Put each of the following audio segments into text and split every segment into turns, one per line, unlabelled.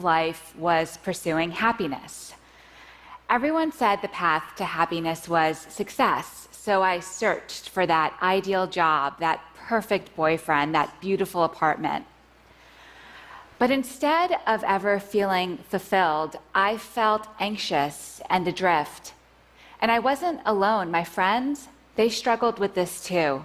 life was pursuing happiness. Everyone said the path to happiness was success, so I searched for that ideal job, that perfect boyfriend, that beautiful apartment. But instead of ever feeling fulfilled, I felt anxious and adrift. And I wasn't alone. My friends, they struggled with this too.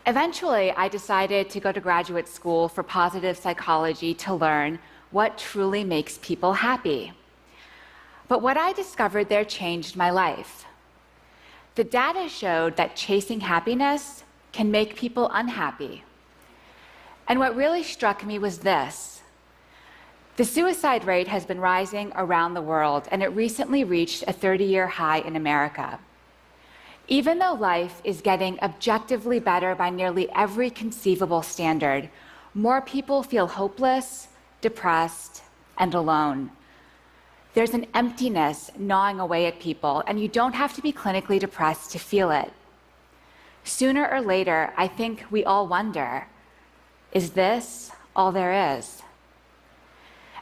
Eventually, I decided to go to graduate school for positive psychology to learn what truly makes people happy. But what I discovered there changed my life. The data showed that chasing happiness can make people unhappy. And what really struck me was this. The suicide rate has been rising around the world, and it recently reached a 30-year high in America. Even though life is getting objectively better by nearly every conceivable standard, more people feel hopeless, depressed, and alone. There's an emptiness gnawing away at people, and you don't have to be clinically depressed to feel it. Sooner or later, I think we all wonder, is this all there is?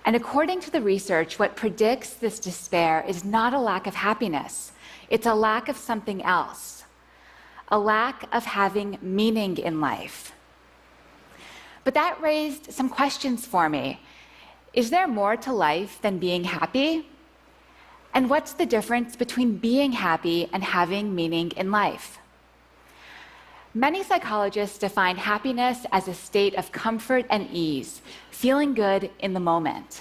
And according to the research, what predicts this despair is not a lack of happiness. It's a lack of something else, a lack of having meaning in life. But that raised some questions for me. Is there more to life than being happy? And what's the difference between being happy and having meaning in life? Many psychologists define happiness as a state of comfort and ease, feeling good in the moment.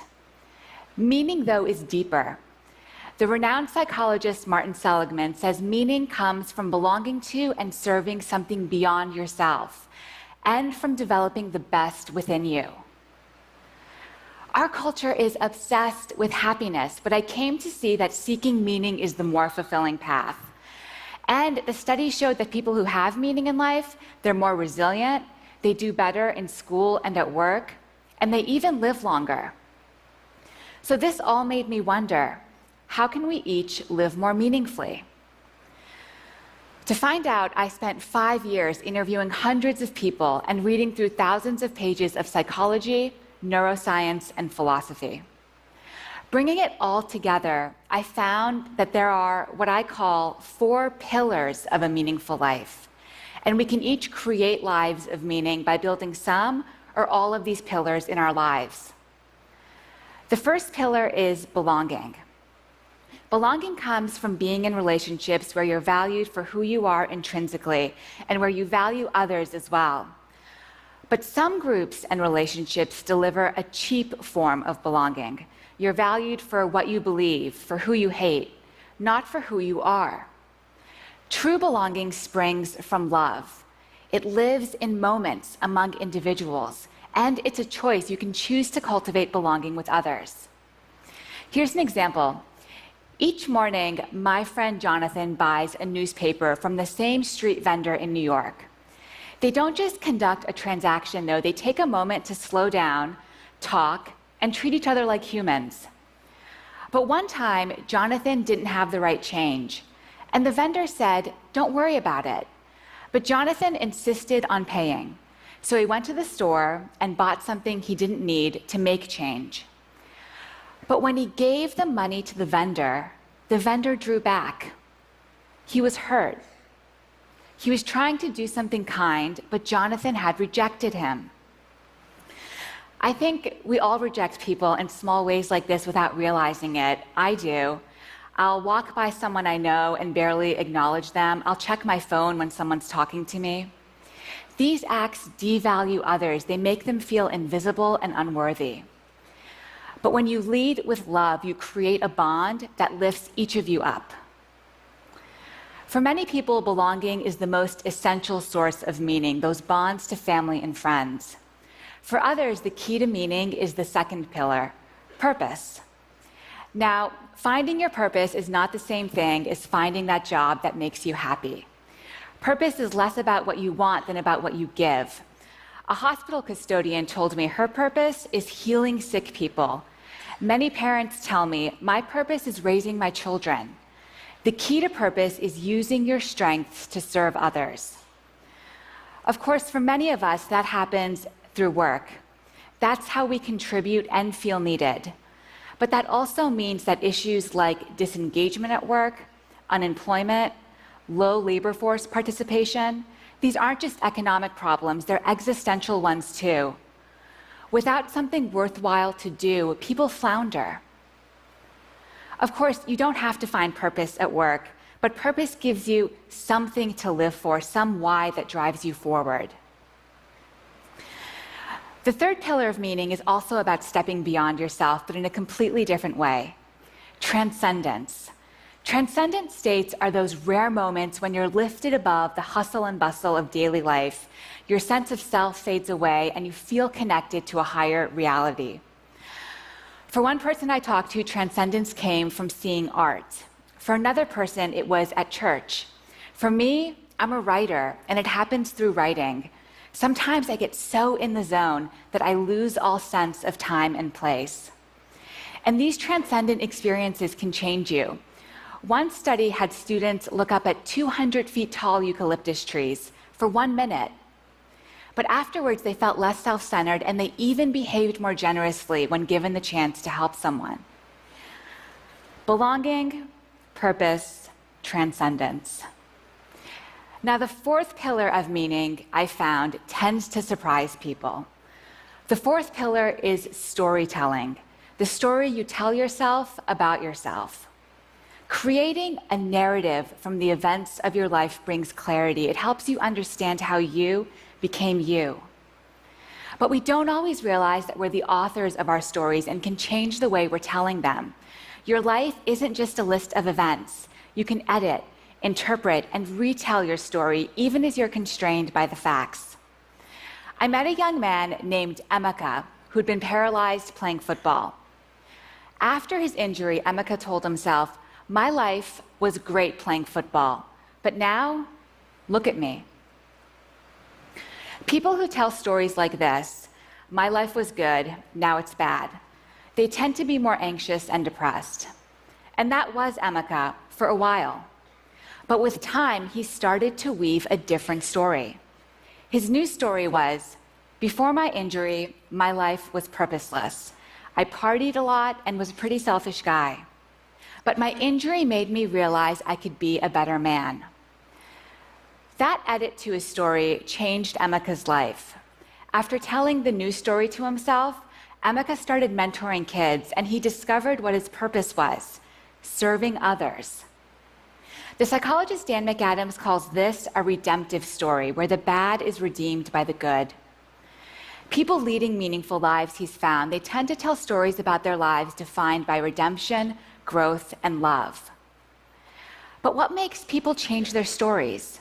Meaning, though, is deeper. The renowned psychologist Martin Seligman says meaning comes from belonging to and serving something beyond yourself, and from developing the best within you. Our culture is obsessed with happiness, but I came to see that seeking meaning is the more fulfilling path. And the studies showed that people who have meaning in life, they're more resilient, they do better in school and at work, and they even live longer. So this all made me wonder, how can we each live more meaningfully? To find out, I spent 5 years interviewing hundreds of people and reading through thousands of pages of psychology, neuroscience, and philosophy. Bringing it all together, I found that there are what I call 4 pillars of a meaningful life. And we can each create lives of meaning by building some or all of these pillars in our lives. The first pillar is belonging. Belonging comes from being in relationships where you're valued for who you are intrinsically and where you value others as well. But some groups and relationships deliver a cheap form of belonging. You're valued for what you believe, for who you hate, not for who you are. True belonging springs from love. It lives in moments among individuals, and it's a choice. You can choose to cultivate belonging with others. Here's an example. Each morning, my friend Jonathan buys a newspaper from the same street vendor in New York. They don't just conduct a transaction, though. They take a moment to slow down, talk, and treat each other like humans. But one time, Jonathan didn't have the right change, and the vendor said, "Don't worry about it." But Jonathan insisted on paying, so he went to the store and bought something he didn't need to make change. But when he gave the money to the vendor drew back. He was hurt. He was trying to do something kind, but Jonathan had rejected him. I think we all reject people in small ways like this without realizing it. I do. I'll walk by someone I know and barely acknowledge them. I'll check my phone when someone's talking to me. These acts devalue others. They make them feel invisible and unworthy. But when you lead with love, you create a bond that lifts each of you up. For many people, belonging is the most essential source of meaning, those bonds to family and friends. For others, the key to meaning is the second pillar, purpose. Now, finding your purpose is not the same thing as finding that job that makes you happy. Purpose is less about what you want than about what you give. A hospital custodian told me her purpose is healing sick people. Many parents tell me, my purpose is raising my children. The key to purpose is using your strengths to serve others. Of course, for many of us, that happens through work. That's how we contribute and feel needed. But that also means that issues like disengagement at work, unemployment, low labor force participation, these aren't just economic problems, they're existential ones too. Without something worthwhile to do, people flounder. Of course, you don't have to find purpose at work, but purpose gives you something to live for, some why that drives you forward. The third pillar of meaning is also about stepping beyond yourself, but in a completely different way. Transcendence. Transcendent states are those rare moments when you're lifted above the hustle and bustle of daily life, your sense of self fades away, and you feel connected to a higher reality. For one person I talked to, transcendence came from seeing art. For another person, it was at church. For me, I'm a writer, and it happens through writing. Sometimes I get so in the zone that I lose all sense of time and place. And these transcendent experiences can change you. One study had students look up at 200 feet tall eucalyptus trees for 1 minute. But afterwards, they felt less self-centered, and they even behaved more generously when given the chance to help someone. Belonging, purpose, transcendence. Now, the fourth pillar of meaning, I found, tends to surprise people. The fourth pillar is storytelling, the story you tell yourself about yourself. Creating a narrative from the events of your life brings clarity. It helps you understand how you became you. But we don't always realize that we're the authors of our stories and can change the way we're telling them. Your life isn't just a list of events. You can edit, interpret, and retell your story, even as you're constrained by the facts. I met a young man named Emeka who'd been paralyzed playing football. After his injury, Emeka told himself, "My life was great playing football, but now, look at me." People who tell stories like this, "My life was good, now it's bad," they tend to be more anxious and depressed. And that was Emeka for a while. But with time, he started to weave a different story. His new story was, "Before my injury, my life was purposeless. I partied a lot and was a pretty selfish guy. But my injury made me realize I could be a better man." That edit to his story changed Emeka's life. After telling the new story to himself, Emeka started mentoring kids, and he discovered what his purpose was: serving others. The psychologist Dan McAdams calls this a redemptive story, where the bad is redeemed by the good. People leading meaningful lives, he's found, they tend to tell stories about their lives defined by redemption, growth, and love. But what makes people change their stories?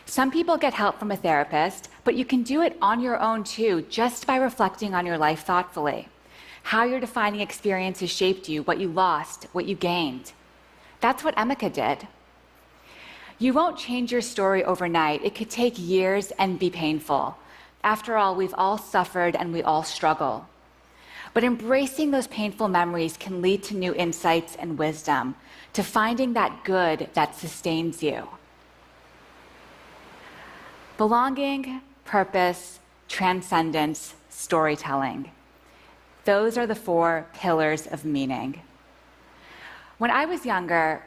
Some people get help from a therapist, but you can do it on your own too, just by reflecting on your life thoughtfully. How your defining experiences shaped you, what you lost, what you gained. That's what Emeka did. You won't change your story overnight. It could take years and be painful. After all, we've all suffered and we all struggle. But embracing those painful memories can lead to new insights and wisdom, to finding that good that sustains you. Belonging, purpose, transcendence, storytelling. Those are the 4 pillars of meaning. When I was younger,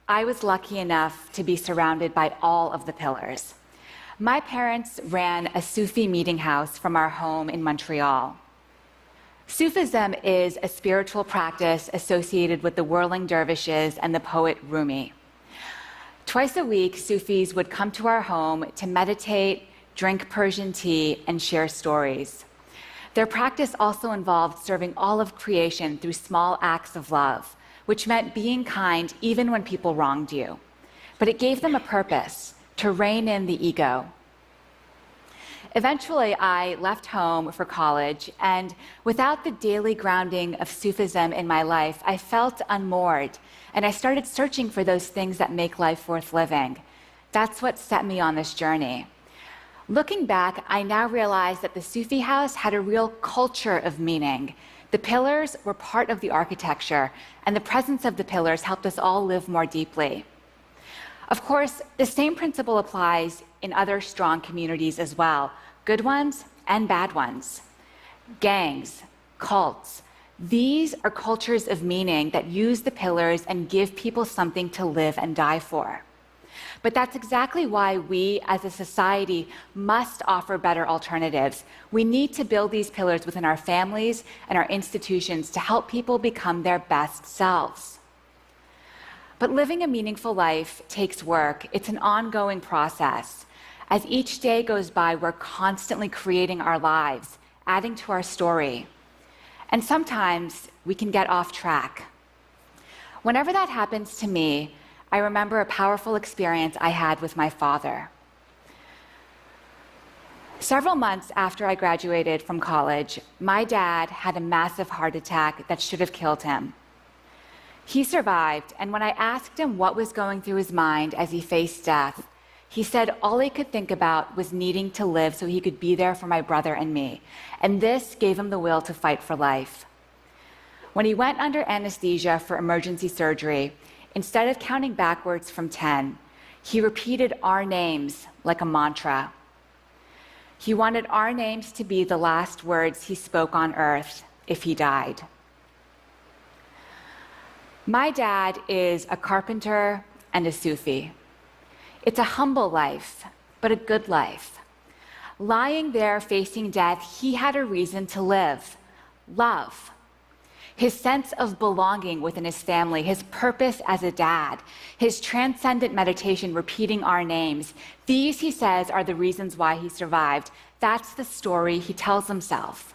I was lucky enough to be surrounded by all of the pillars. My parents ran a Sufi meeting house from our home in Montreal. Sufism is a spiritual practice associated with the whirling dervishes and the poet Rumi. Twice a week, Sufis would come to our home to meditate, drink Persian tea, and share stories. Their practice also involved serving all of creation through small acts of love, which meant being kind even when people wronged you. But it gave them a purpose: to rein in the ego. Eventually, I left home for college, and without the daily grounding of Sufism in my life, I felt unmoored, and I started searching for those things that make life worth living. That's what set me on this journey. Looking back, I now realize that the Sufi house had a real culture of meaning. The pillars were part of the architecture, and the presence of the pillars helped us all live more deeply. Of course, the same principle applies in other strong communities as well, good ones and bad ones. gangs, cults. These are cultures of meaning that use the pillars and give people something to live and die for. But that's exactly why we, as a society, must offer better alternatives. We need to build these pillars within our families and our institutions to help people become their best selves. But living a meaningful life takes work. It's an ongoing process. As each day goes by, we're constantly creating our lives, adding to our story. And sometimes we can get off track. Whenever that happens to me, I remember a powerful experience I had with my father. Several months after I graduated from college, my dad had a massive heart attack that should have killed him. He survived, and when I asked him what was going through his mind as he faced death, he said all he could think about was needing to live so he could be there for my brother and me, and this gave him the will to fight for life. When he went under anesthesia for emergency surgery, instead of counting backwards from 10, he repeated our names like a mantra. He wanted our names to be the last words he spoke on earth if he died. My dad is a carpenter and a Sufi. It's a humble life, but a good life. Lying there facing death, he had a reason to live: love. His sense of belonging within his family, his purpose as a dad, his transcendent meditation repeating our names, these, he says, are the reasons why he survived. That's the story he tells himself.